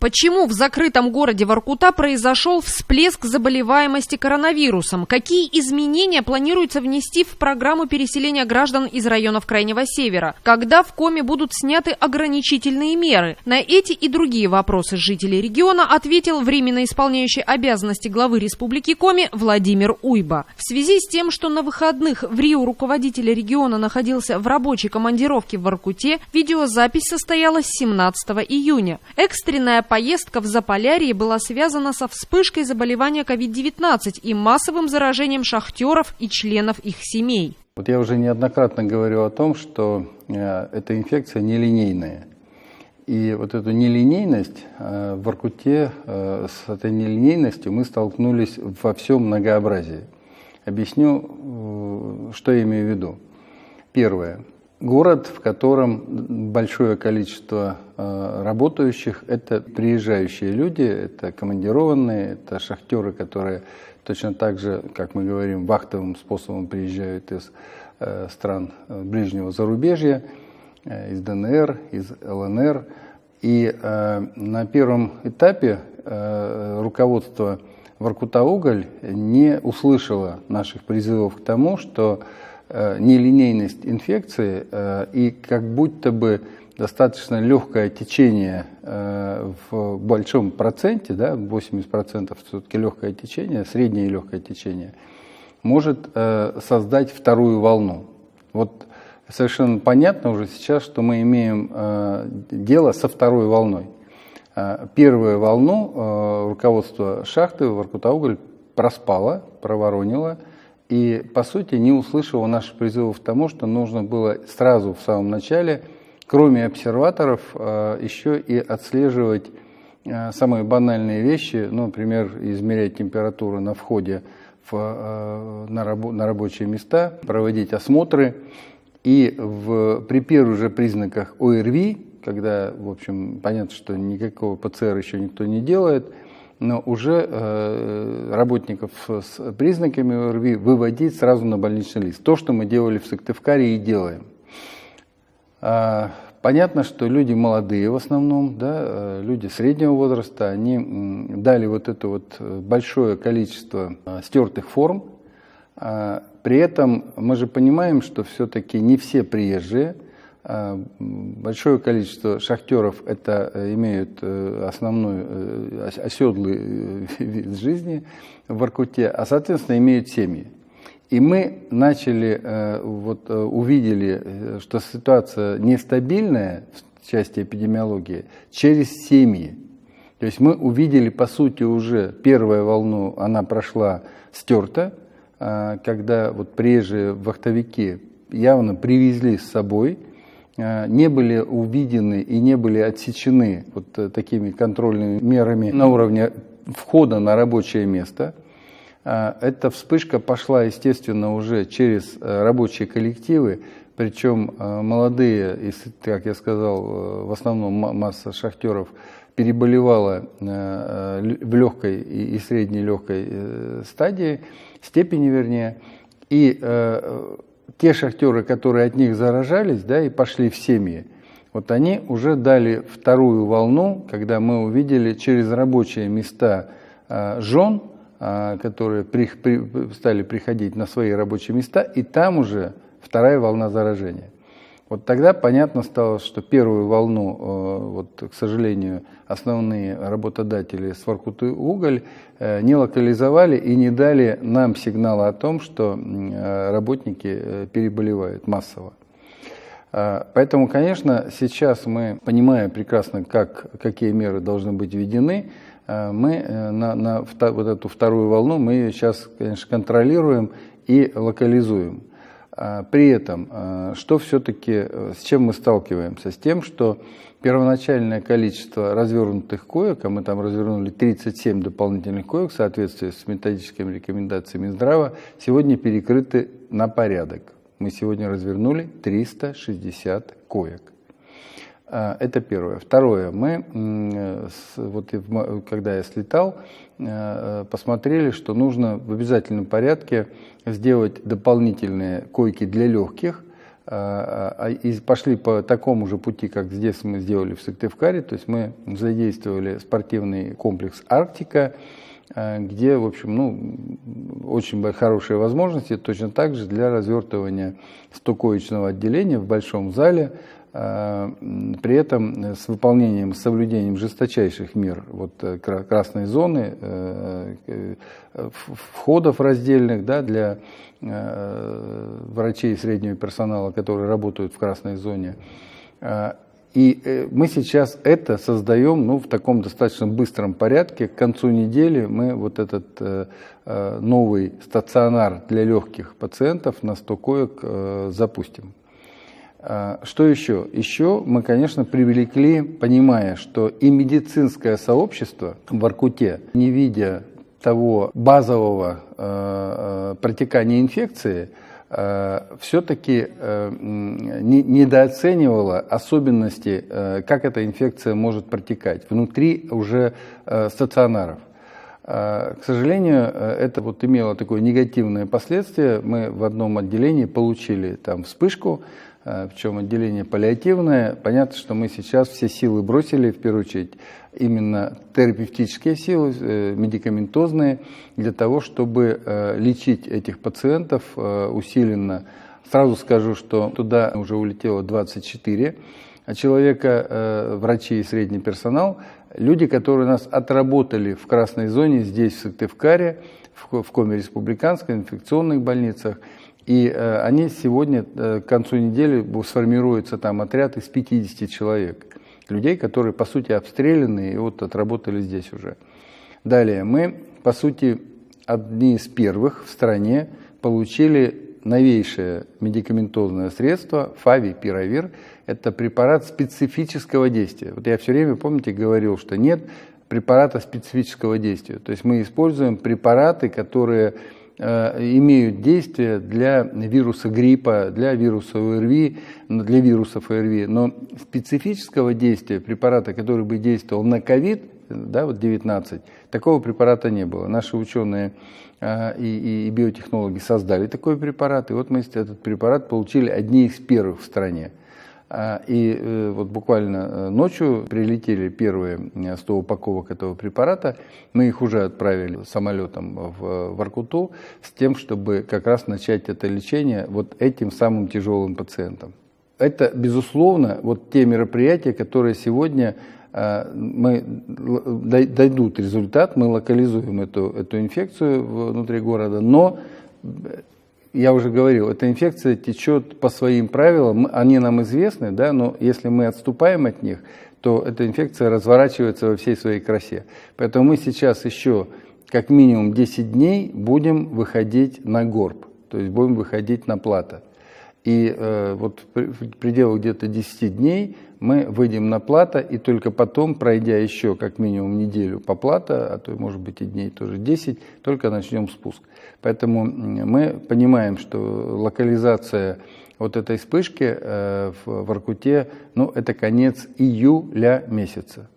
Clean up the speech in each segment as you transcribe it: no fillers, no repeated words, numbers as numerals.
Почему в закрытом городе Воркута произошел всплеск заболеваемости коронавирусом? Какие изменения планируется внести в программу переселения граждан из районов Крайнего Севера? Когда в Коми будут сняты ограничительные меры? На эти и другие вопросы жителей региона ответил временно исполняющий обязанности главы Республики Коми Владимир Уйба. В связи с тем, что на выходных в Рио руководитель региона находился в рабочей командировке в Воркуте, видеозапись состоялась 17 июня. Экстренная поездка в Заполярье была связана со вспышкой заболевания COVID-19 и массовым заражением шахтеров и членов их семей. Вот я уже неоднократно говорю о том, что эта инфекция нелинейная. И вот эту нелинейность в Воркуте, с этой нелинейностью мы столкнулись во всем многообразии. Объясню, что я имею в виду. Первое. Город, в котором большое количество работающих, это приезжающие люди, это командированные, это шахтеры, которые точно так же, как мы говорим, вахтовым способом приезжают из стран ближнего зарубежья, из ДНР, из ЛНР. И на первом этапе руководство Воркутауголь не услышало наших призывов к тому, что нелинейность инфекции и как будто бы достаточно легкое течение в большом проценте, да, 80% все-таки легкое течение, среднее легкое течение, может создать вторую волну. Вот совершенно понятно уже сейчас, что мы имеем дело со второй волной. Первую волну руководство шахты Воркутауголь проспало, проворонило, и, по сути, не услышала наших призывов к тому, что нужно было сразу в самом начале, кроме обсерваторов, еще и отслеживать самые банальные вещи, ну, например, измерять температуру на входе на рабочие места, проводить осмотры. И при первых же признаках ОРВИ, когда, в общем, понятно, что никакого ПЦР еще никто не делает, но уже работников с признаками ОРВИ выводить сразу на больничный лист. То, что мы делали в Сыктывкаре и делаем. Понятно, что люди молодые в основном, да, люди среднего возраста, они дали вот это вот большое количество стертых форм. При этом мы же понимаем, что все-таки не все приезжие. Большое количество шахтеров имеют основной оседлый вид жизни в Воркуте, а соответственно имеют семьи. И мы увидели, что ситуация нестабильная в части эпидемиологии через семьи. То есть мы увидели, по сути, уже первую волну, она прошла стерта, когда вот приезжие вахтовики явно привезли с собой, не были увидены и не были отсечены вот такими контрольными мерами на уровне входа на рабочее место. Эта вспышка пошла, естественно, уже через рабочие коллективы, причем молодые, как я сказал, в основном масса шахтеров переболевала в легкой и средней легкой степени, вернее, и те шахтеры, которые от них заражались, да, и пошли в семьи, вот они уже дали вторую волну, когда мы увидели через рабочие места жен, которые стали приходить на свои рабочие места, и там уже вторая волна заражения. Вот тогда понятно стало, что первую волну, к сожалению, основные работодатели с Воркутауголь не локализовали и не дали нам сигнала о том, что работники переболевают массово. Поэтому, конечно, сейчас мы, понимая прекрасно, какие меры должны быть введены, мы вот эту вторую волну мы ее сейчас, конечно, контролируем и локализуем. При этом, что все-таки, с чем мы сталкиваемся? С тем, что первоначальное количество развернутых коек, а мы там развернули 37 дополнительных коек в соответствии с методическими рекомендациями Минздрава, сегодня перекрыты на порядок. Мы сегодня развернули 360 коек. Это первое. Второе. Мы, когда я слетал, посмотрели, что нужно в обязательном порядке сделать дополнительные койки для легких, и пошли по такому же пути, как здесь мы сделали в Сыктывкаре, то есть мы задействовали спортивный комплекс «Арктика», где, в общем, очень хорошие возможности точно так же для развертывания стыковочного отделения в большом зале, при этом с выполнением, с соблюдением жесточайших мер красной зоны, входов раздельных, да, для врачей и среднего персонала, которые работают в красной зоне. И мы сейчас это создаем в таком достаточно быстром порядке. К концу недели мы вот этот новый стационар для легких пациентов на 100 коек запустим. Что еще? Еще мы, конечно, привлекли, понимая, что и медицинское сообщество в Воркуте, не видя того базового протекания инфекции, все-таки недооценивала особенности, как эта инфекция может протекать внутри уже стационаров. К сожалению, это имело такое негативное последствие. Мы в одном отделении получили там вспышку, причем отделение паллиативное. Понятно, что мы сейчас все силы бросили, в первую очередь, именно терапевтические силы, медикаментозные, для того, чтобы лечить этих пациентов усиленно. Сразу скажу, что туда уже улетело 24 человека, врачи и средний персонал, люди, которые нас отработали в красной зоне здесь, в Сыктывкаре, в Коми республиканской, инфекционных больницах. И они сегодня, к концу недели, сформируется там отряд из 50 человек. Людей, которые, по сути, обстреляны и отработали здесь уже. Далее, мы, по сути, одни из первых в стране получили новейшее медикаментозное средство фавипиравир. Это препарат специфического действия. Я все время, помните, говорил, что нет препарата специфического действия. То есть мы используем препараты, которые имеют действие для вируса гриппа, для вируса ОРВИ, для вирусов ОРВИ, но специфического действия препарата, который бы действовал на ковид, 19, такого препарата не было. Наши ученые и биотехнологи создали такой препарат, и мы этот препарат получили одни из первых в стране. И буквально ночью прилетели первые 100 упаковок этого препарата. Мы их уже отправили самолетом в Воркуту с тем, чтобы как раз начать это лечение этим самым тяжелым пациентам. Это, безусловно, те мероприятия, которые сегодня дойдут результат, мы локализуем эту инфекцию внутри города, но я уже говорил, эта инфекция течет по своим правилам, они нам известны, да, но если мы отступаем от них, то эта инфекция разворачивается во всей своей красе. Поэтому мы сейчас еще как минимум 10 дней будем выходить на горб, то есть будем выходить на плато. И в пределах где-то 10 дней мы выйдем на плато, и только потом, пройдя еще как минимум неделю по плато, а то может быть и дней тоже 10, только начнем спуск. Поэтому мы понимаем, что локализация этой вспышки в Воркуте, это конец июля месяца.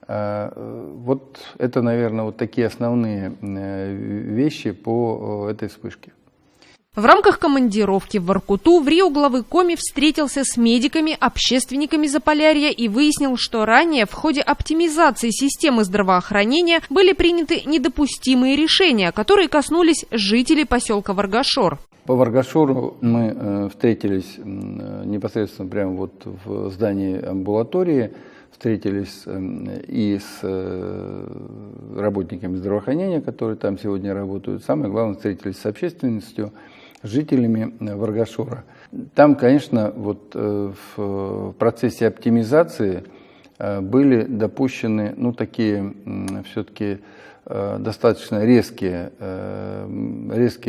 Это, наверное, такие основные вещи по этой вспышке. В рамках командировки в Воркуту в Рио главы Коми встретился с медиками, общественниками Заполярья и выяснил, что ранее в ходе оптимизации системы здравоохранения были приняты недопустимые решения, которые коснулись жителей поселка Варгашор. По Варгашору мы встретились непосредственно прямо в здании амбулатории, встретились и с работниками здравоохранения, которые там сегодня работают. Самое главное, встретились с общественностью, с жителями Варгашора. Там, конечно, в процессе оптимизации были допущены такие все-таки достаточно резкие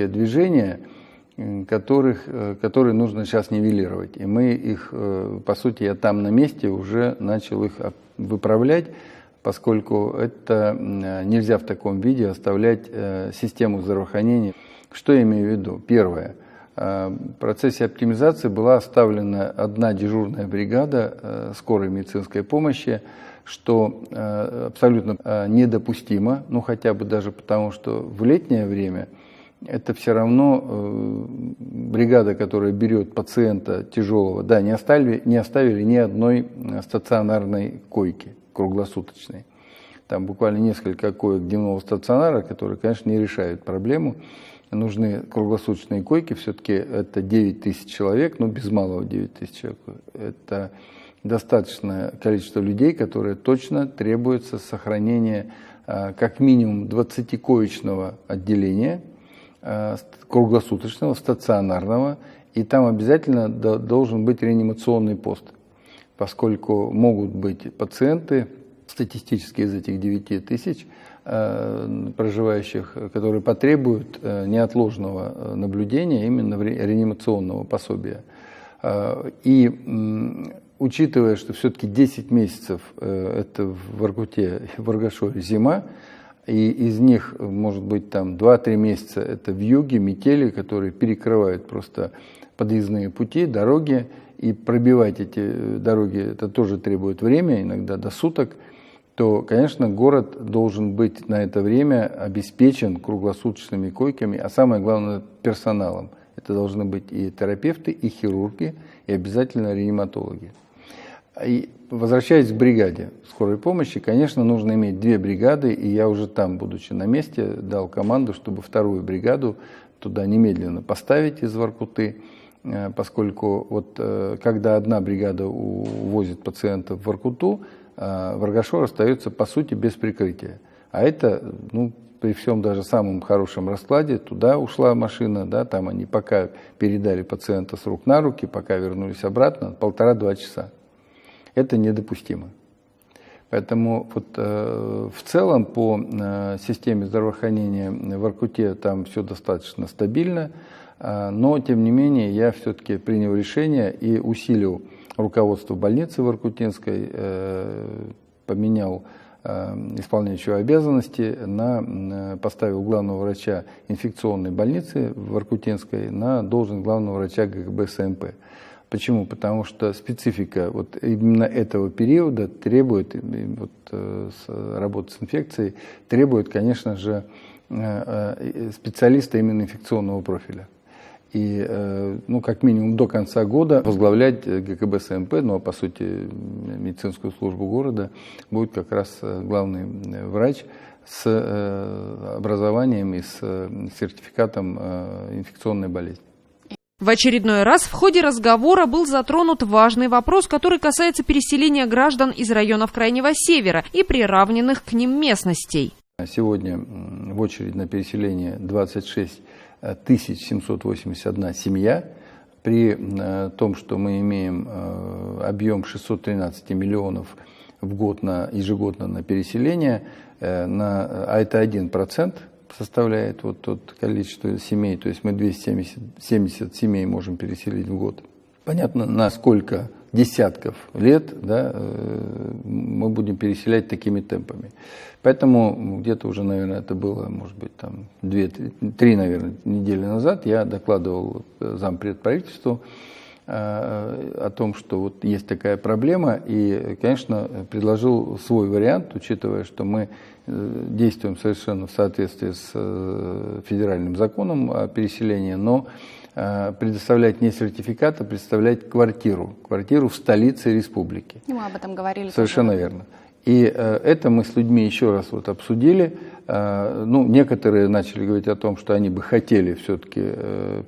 движения, которые нужно сейчас нивелировать. И мы их, по сути, я там на месте уже начал их выправлять, поскольку это нельзя в таком виде оставлять систему здравоохранения. Что я имею в виду? Первое. В процессе оптимизации была оставлена одна дежурная бригада скорой медицинской помощи, что абсолютно недопустимо, хотя бы даже потому, что в летнее время это все равно бригада, которая берет пациента тяжелого, да, не оставили ни одной стационарной койки круглосуточной. Там буквально несколько коек дневного стационара, которые, конечно, не решают проблему. Нужны круглосуточные койки, все-таки это 9 тысяч человек, ну без малого 9 тысяч человек. Это достаточное количество людей, которые точно требуется сохранение как минимум 20-коечного отделения, круглосуточного, стационарного, и там обязательно должен быть реанимационный пост, поскольку могут быть пациенты, статистически из этих 9 тысяч проживающих, которые потребуют неотложного наблюдения, именно реанимационного пособия. И учитывая, что все-таки 10 месяцев это в Воркуте и в Варгашоре зима, и из них, может быть, там 2-3 месяца это вьюги, метели, которые перекрывают просто подъездные пути, дороги, и пробивать эти дороги, это тоже требует времени, иногда до суток, то, конечно, город должен быть на это время обеспечен круглосуточными койками, а самое главное – персоналом. Это должны быть и терапевты, и хирурги, и обязательно реаниматологи. И возвращаясь к бригаде скорой помощи, конечно, нужно иметь 2 бригады, и я уже там, будучи на месте, дал команду, чтобы 2-ю бригаду туда немедленно поставить из Воркуты, поскольку вот когда одна бригада увозит пациентов в Воркуту, Варгашор остается, по сути, без прикрытия. А это, ну, при всем даже самом хорошем раскладе, туда ушла машина, да, там они пока передали пациента с рук на руки, пока вернулись обратно, 1,5-2 часа. Это недопустимо. Поэтому вот, в целом по системе здравоохранения в Воркуте там все достаточно стабильно, но тем не менее я все-таки принял решение и усилил руководство больницы воркутинской, поменял исполняющего обязанности, поставил главного врача инфекционной больницы Воркутинской на должность главного врача ГКБ СМП. Почему? Потому что специфика вот именно этого периода требует, вот, работы с инфекцией, требует, конечно же, специалиста именно инфекционного профиля. И, ну, как минимум до конца года возглавлять ГКБ СМП, ну, а по сути медицинскую службу города, будет как раз главный врач с образованием и с сертификатом инфекционной болезни. В очередной раз в ходе разговора был затронут важный вопрос, который касается переселения граждан из районов Крайнего Севера и приравненных к ним местностей. Сегодня в очередь на переселение 26 781 семья, при том, что мы имеем объем 613 миллионов в год ежегодно на переселение, а это 1% составляет вот тот количество семей, то есть мы 270 семей можем переселить в год. Понятно, на сколько десятков лет, да, мы будем переселять такими темпами. Поэтому где-то уже, наверное, это было, может быть, там 2-3, наверное, недели назад я докладывал зампредправительству о том, что вот есть такая проблема, и, конечно, предложил свой вариант, учитывая, что мы действуем совершенно в соответствии с федеральным законом о переселении, но предоставлять не сертификат, а предоставлять квартиру в столице республики. Мы об этом говорили. Совершенно верно. И это мы с людьми еще раз вот обсудили. Ну, некоторые начали говорить о том, что они бы хотели все-таки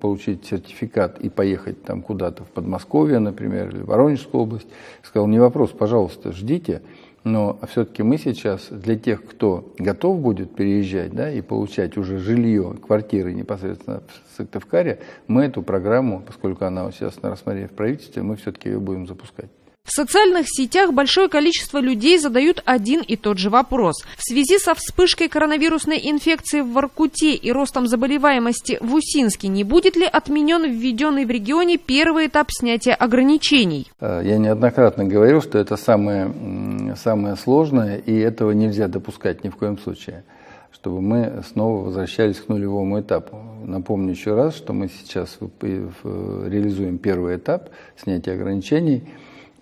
получить сертификат и поехать там куда-то в Подмосковье, например, или в Воронежскую область. Сказал, не вопрос, пожалуйста, ждите. Но все-таки мы сейчас для тех, кто готов будет переезжать, да, и получать уже жилье, квартиры непосредственно в Сыктывкаре, мы эту программу, поскольку она сейчас на рассмотрении в правительстве, мы все-таки ее будем запускать. В социальных сетях большое количество людей задают один и тот же вопрос. В связи со вспышкой коронавирусной инфекции в Воркуте и ростом заболеваемости в Усинске не будет ли отменен введенный в регионе первый этап снятия ограничений? Я неоднократно говорил, что это самое сложное, и этого нельзя допускать ни в коем случае, чтобы мы снова возвращались к нулевому этапу. Напомню еще раз, что мы сейчас реализуем первый этап снятия ограничений.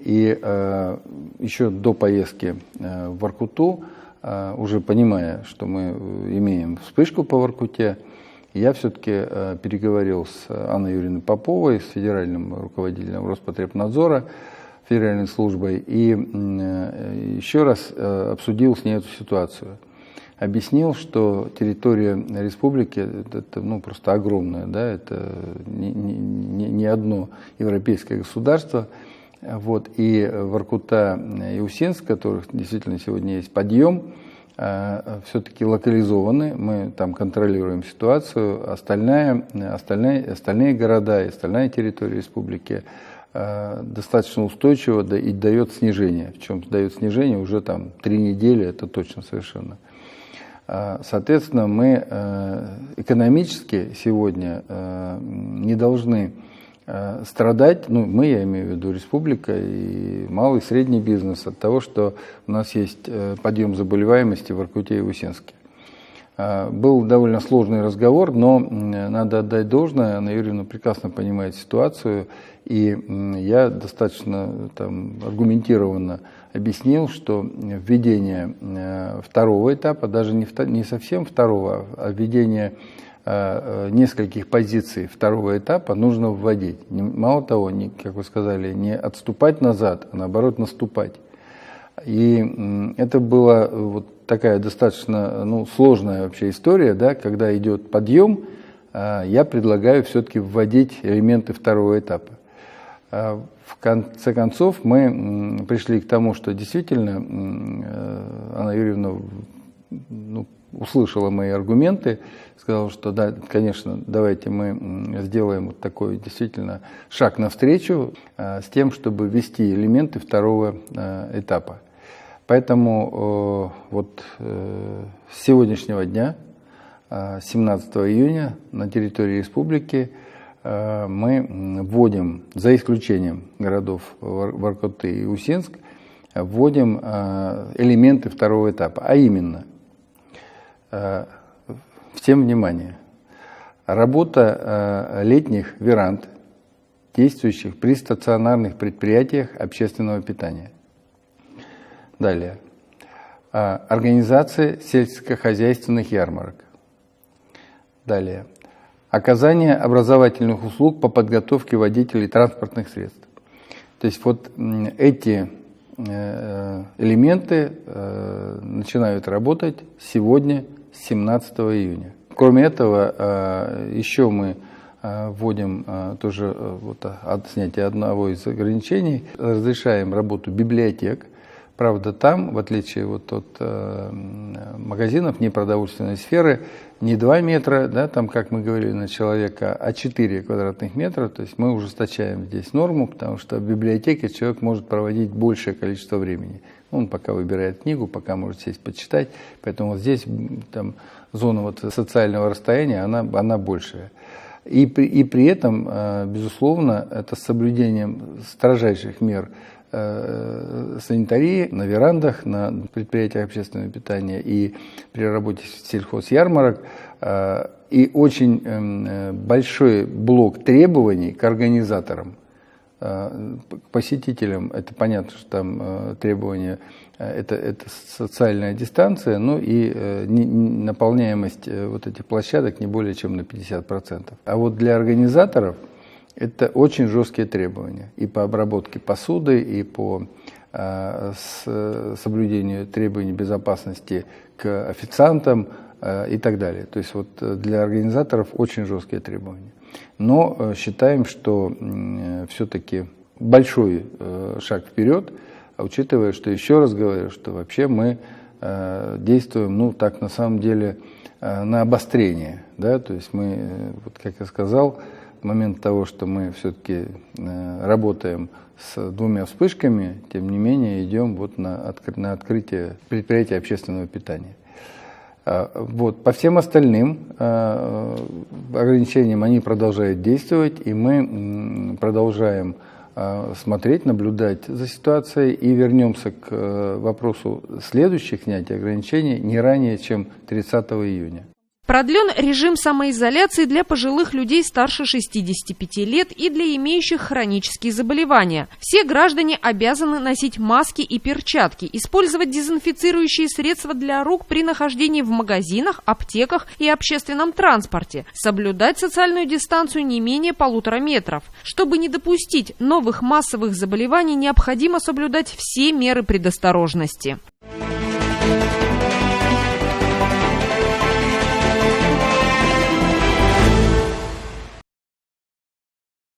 И еще до поездки в Воркуту, уже понимая, что мы имеем вспышку по Воркуте, Я все-таки переговорил с Анной Юрьевной Поповой, с федеральным руководителем Роспотребнадзора, федеральной службой, и еще раз обсудил с ней эту ситуацию. Объяснил, что территория республики это просто огромная, да, это не одно европейское государство. Вот, и Воркута и Усинск, в которых действительно сегодня есть подъем, все-таки локализованы, мы там контролируем ситуацию, остальные города и остальная территория республики достаточно устойчиво и дает снижение, причем дает снижение уже там 3 недели, это точно совершенно. Соответственно, мы экономически сегодня не должны страдать, мы, я имею в виду республика и малый и средний бизнес, от того, что у нас есть подъем заболеваемости в Воркуте и Усинске. Был довольно сложный разговор, но надо отдать должное, Анна Юрьевна прекрасно понимает ситуацию, и я достаточно аргументированно объяснил, что введение второго этапа, даже не совсем второго, а введение нескольких позиций второго этапа нужно вводить. Мало того, как вы сказали, не отступать назад, а наоборот наступать. И это была вот такая достаточно сложная вообще история, да, когда идет подъем, я предлагаю все-таки вводить элементы второго этапа. В конце концов мы пришли к тому, что действительно Анна Юрьевна услышала мои аргументы, сказала, что да, конечно, давайте мы сделаем вот такой действительно шаг навстречу с тем, чтобы ввести элементы второго этапа. Поэтому с сегодняшнего дня, 17 июня, на территории республики мы вводим, за исключением городов Воркуты и Усинск, вводим элементы второго этапа, а именно, всем внимание, работа летних веранд, действующих при стационарных предприятиях общественного питания. Далее. Организация сельскохозяйственных ярмарок. Далее. Оказание образовательных услуг по подготовке водителей транспортных средств. То есть вот эти элементы начинают работать сегодня, 17 июня. Кроме этого, еще мы вводим тоже от снятия одного из ограничений, разрешаем работу библиотек. Правда, там, в отличие от магазинов непродовольственной сферы, не 2 метра, да, там, как мы говорили, на человека, а 4 квадратных метра. То есть мы ужесточаем здесь норму, потому что в библиотеке человек может проводить большее количество времени. Он пока выбирает книгу, пока может сесть почитать. Поэтому вот здесь зона социального расстояния, она большая. И при этом, безусловно, это с соблюдением строжайших мер санитарии на верандах, на предприятиях общественного питания и при работе сельхозярмарок. И очень большой блок требований к организаторам, к посетителям. Это понятно, что там требования это социальная дистанция, и наполняемость вот этих площадок не более чем на 50%. А вот для организаторов это очень жесткие требования и по обработке посуды, и по соблюдению требований безопасности к официантам и так далее. То есть вот для организаторов очень жесткие требования. Но считаем, что все-таки большой шаг вперед, учитывая, что, еще раз говорю, что вообще мы действуем, так на самом деле, на обострение. Да? То есть мы, вот как я сказал, в момент того, что мы все-таки работаем с 2 вспышками, тем не менее идем на открытие предприятия общественного питания. По всем остальным ограничениям они продолжают действовать, и мы продолжаем смотреть, наблюдать за ситуацией и вернемся к вопросу следующих снятий ограничений не ранее, чем 30 июня. Продлен режим самоизоляции для пожилых людей старше 65 лет и для имеющих хронические заболевания. Все граждане обязаны носить маски и перчатки, использовать дезинфицирующие средства для рук при нахождении в магазинах, аптеках и общественном транспорте, соблюдать социальную дистанцию не менее 1,5 метров. Чтобы не допустить новых массовых заболеваний, необходимо соблюдать все меры предосторожности.